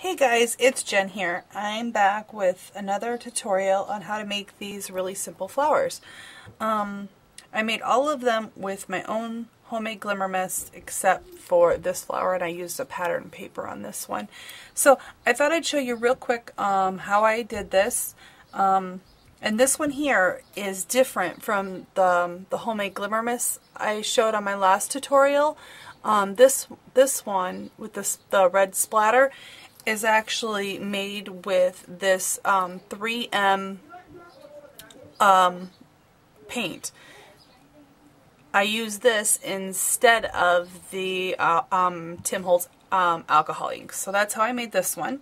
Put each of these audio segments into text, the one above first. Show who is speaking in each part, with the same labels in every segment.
Speaker 1: Hey guys, it's Jen here. I'm back with another tutorial on how to make these really simple flowers. I made all of them with my own homemade glimmer mist except for this flower, and I used a pattern paper on this one. So I thought I'd show you real quick how I did this. And this one here is different from the homemade glimmer mist I showed on my last tutorial. This one with the red splatter is actually made with this 3M paint. I use this instead of the Tim Holtz alcohol ink. So that's how I made this one.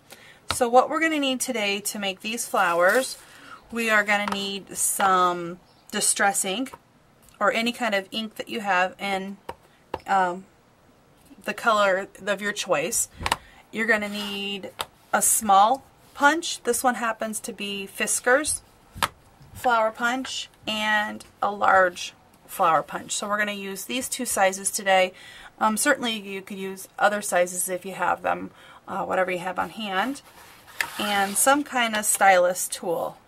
Speaker 1: So what we're going to need today to make these flowers, we are going to need some distress ink or any kind of ink that you have in the color of your choice. You're going to need a small punch. This one happens to be Fisker's flower punch, and a large flower punch. So we're going to use these two sizes today. Certainly you could use other sizes if you have them, whatever you have on hand, and some kind of stylus tool.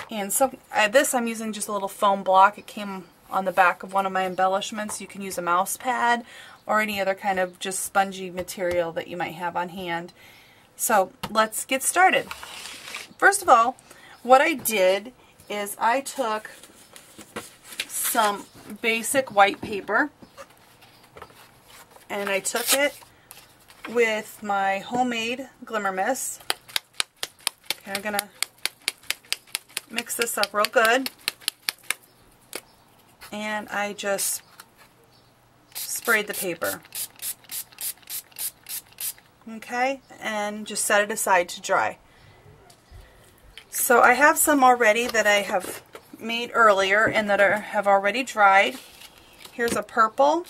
Speaker 1: And this I'm using just a little foam block. It came on the back of one of my embellishments. You can use a mouse pad or any other kind of just spongy material that you might have on hand. So let's get started. First of all, what I did is I took some basic white paper and I took it with my homemade glimmer mist. Okay, I'm gonna mix this up real good, and I just sprayed the paper. Okay, and just set it aside to dry. So I have some already that I have made earlier and that have already dried. Here's a purple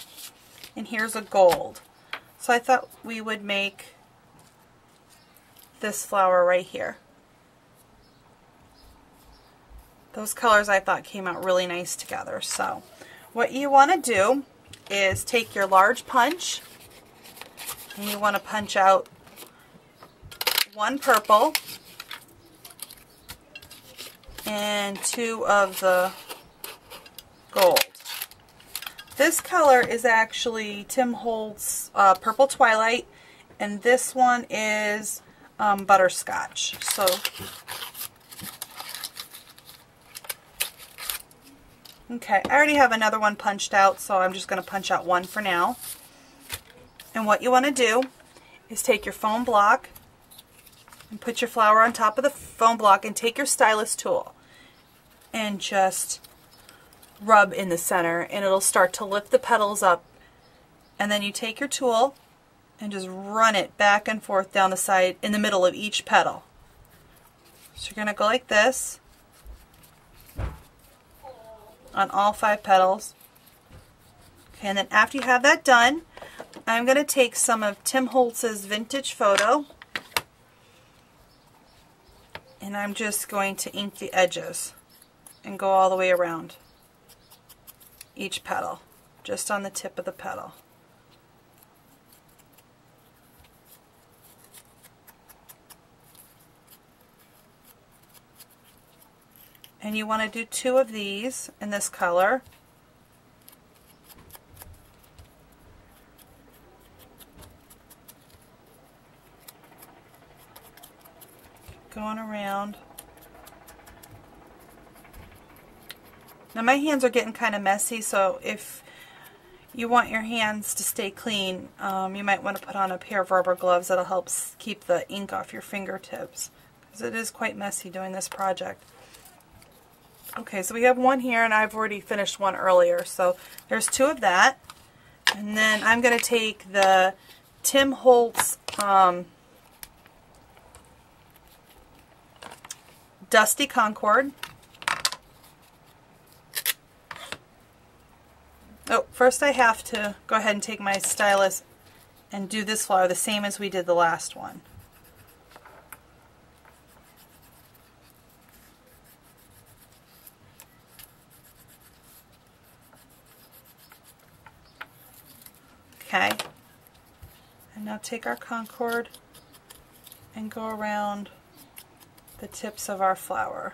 Speaker 1: and here's a gold. So I thought we would make this flower right here. Those colors I thought came out really nice together. So what you want to do is take your large punch and you want to punch out one purple and two of the gold. This color is actually Tim Holtz Purple Twilight, and this one is Butterscotch. So okay, I already have another one punched out, so I'm just going to punch out one for now. And what you want to do is take your foam block and put your flower on top of the foam block, and take your stylus tool and just rub in the center, and it'll start to lift the petals up. And then you take your tool and just run it back and forth down the side in the middle of each petal. So you're going to go like this on all 5 petals. Okay, and then after you have that done, I'm going to take some of Tim Holtz's Vintage Photo, and I'm just going to ink the edges and go all the way around each petal, just on the tip of the petal. And you want to do 2 of these in this color. Going around. Now my hands are getting kind of messy, so if you want your hands to stay clean, you might want to put on a pair of rubber gloves. That'll help keep the ink off your fingertips, because it is quite messy doing this project. Okay, so we have one here, and I've already finished one earlier, so there's 2 of that. And then I'm going to take the Tim Holtz Dusty Concord. Oh, first I have to go ahead and take my stylus and do this flower the same as we did the last one. Okay, and now take our Concord and go around the tips of our flower.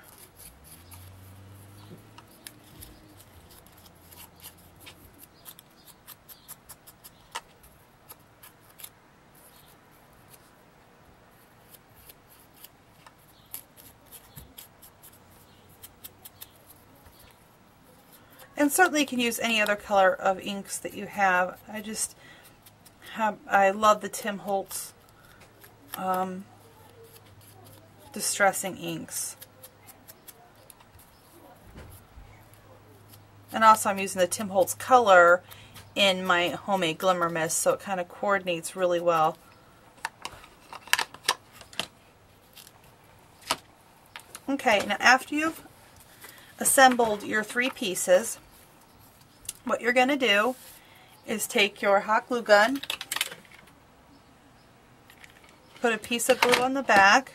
Speaker 1: And certainly you can use any other color of inks that you have. I love the Tim Holtz distressing inks. And also I'm using the Tim Holtz color in my homemade glimmer mist, so it kind of coordinates really well. Okay, now after you've assembled your 3 pieces, what you're going to do is take your hot glue gun, put a piece of glue on the back,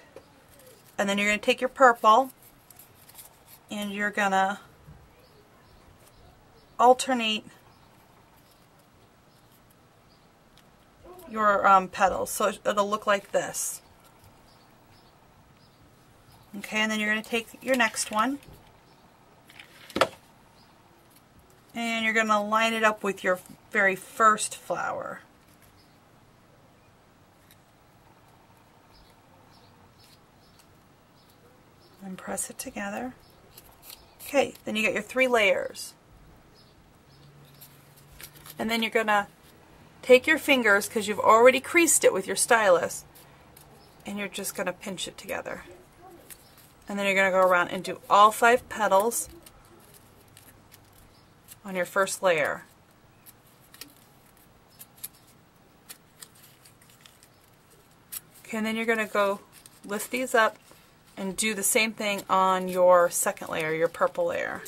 Speaker 1: and then you're going to take your purple and you're going to alternate your petals so it'll look like this. Okay, and then you're going to take your next one and you're going to line it up with your very first flower. And press it together. Okay, then you get your 3 layers. And then you're going to take your fingers, because you've already creased it with your stylus, and you're just going to pinch it together. And then you're going to go around and do all 5 petals on your first layer. Okay, and then you're going to go lift these up and do the same thing on your second layer, your purple layer.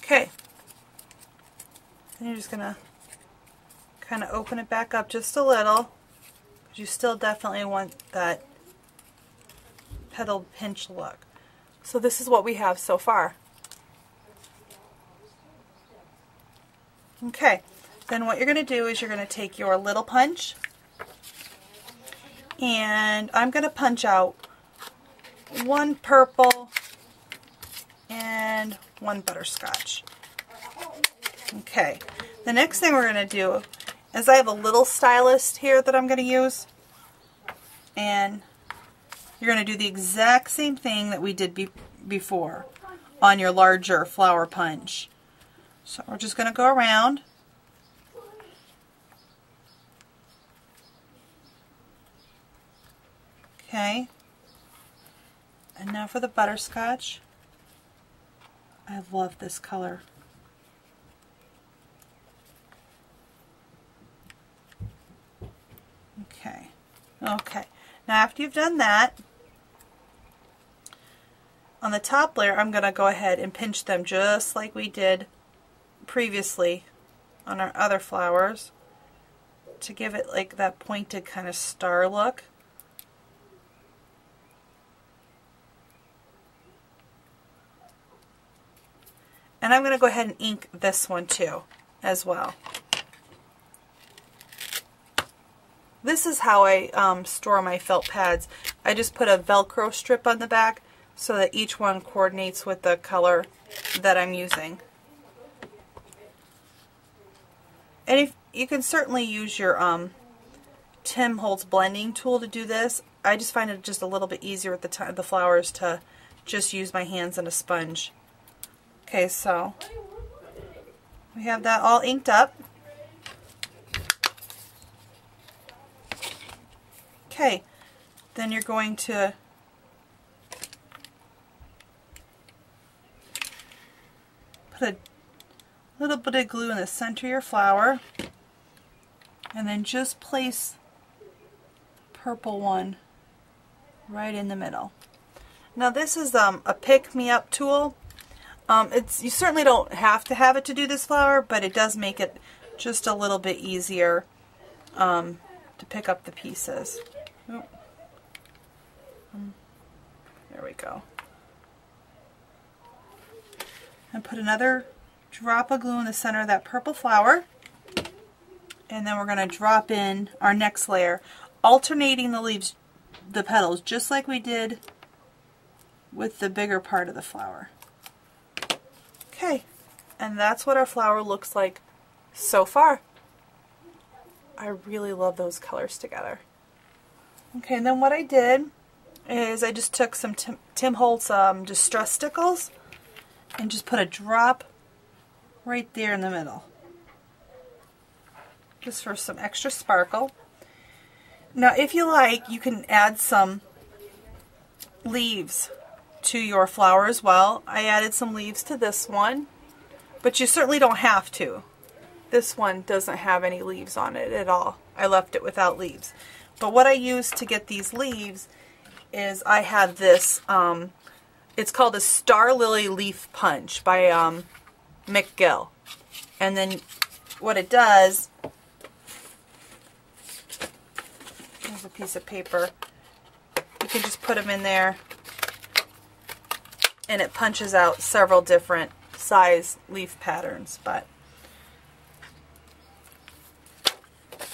Speaker 1: Okay, then you're just going to kind of open it back up just a little, because you still definitely want that petal pinch look. So this is what we have so far. Okay, then what you're going to do is you're going to take your little punch, and I'm going to punch out 1 purple and 1 butterscotch. Okay, the next thing we're going to do is I have a little stylus here that I'm going to use, and you're going to do the exact same thing that we did before on your larger flower punch. So we're just going to go around. Okay, and now for the butterscotch. I love this color. Okay, now after you've done that, on the top layer I'm going to go ahead and pinch them just like we did previously on our other flowers to give it like that pointed kind of star look. And I'm going to go ahead and ink this one too as well. This is how I store my felt pads. I just put a Velcro strip on the back so that each one coordinates with the color that I'm using. And if you can certainly use your Tim Holtz blending tool to do this. I just find it just a little bit easier with the flowers to just use my hands and a sponge. Okay, so we have that all inked up. Okay, then you're going to put a little bit of glue in the center of your flower, and then just place the purple one right in the middle. Now this is a pick-me-up tool. You certainly don't have to have it to do this flower, but it does make it just a little bit easier to to pick up the pieces. Oh. There we go. And put another drop of glue in the center of that purple flower. And then we're going to drop in our next layer, alternating the leaves, the petals, just like we did with the bigger part of the flower. Okay, and that's what our flower looks like so far. I really love those colors together. Okay, and then what I did is I just took some Tim Holtz Distress Stickles and just put a drop right there in the middle, just for some extra sparkle. Now if you like, you can add some leaves to your flower as well. I added some leaves to this one, but you certainly don't have to. This one doesn't have any leaves on it at all. I left it without leaves. But what I used to get these leaves is I had this, it's called a Star Lily Leaf Punch by McGill. And then what it does, here's a piece of paper, you can just put them in there and it punches out several different size leaf patterns. But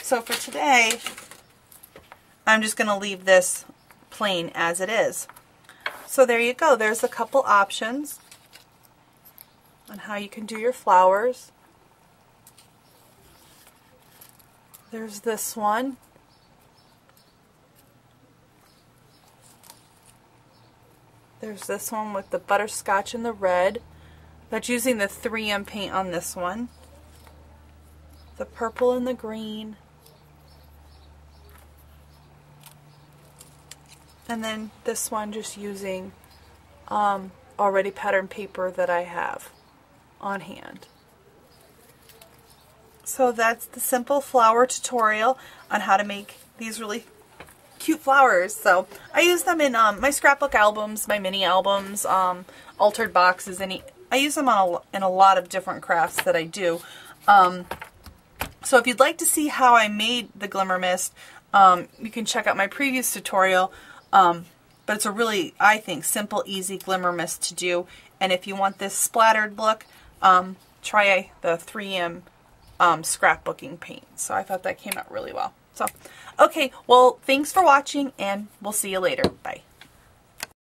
Speaker 1: so for today, I'm just going to leave this plain as it is. So there you go. There's a couple options on how you can do your flowers. There's this one. There's this one with the butterscotch and the red. That's using the 3M paint on this one. The purple and the green. And then this one just using already patterned paper that I have on hand. So that's the simple flower tutorial on how to make these really cute flowers. So I use them in my scrapbook albums, my mini albums, altered boxes. I use them on in a lot of different crafts that I do. So if you'd like to see how I made the glimmer mist, you can check out my previous tutorial. But it's a really, I think, simple, easy glimmer mist to do. And if you want this splattered look, try the 3M scrapbooking paint. So I thought that came out really well. So, okay, well, thanks for watching, and we'll see you later. Bye.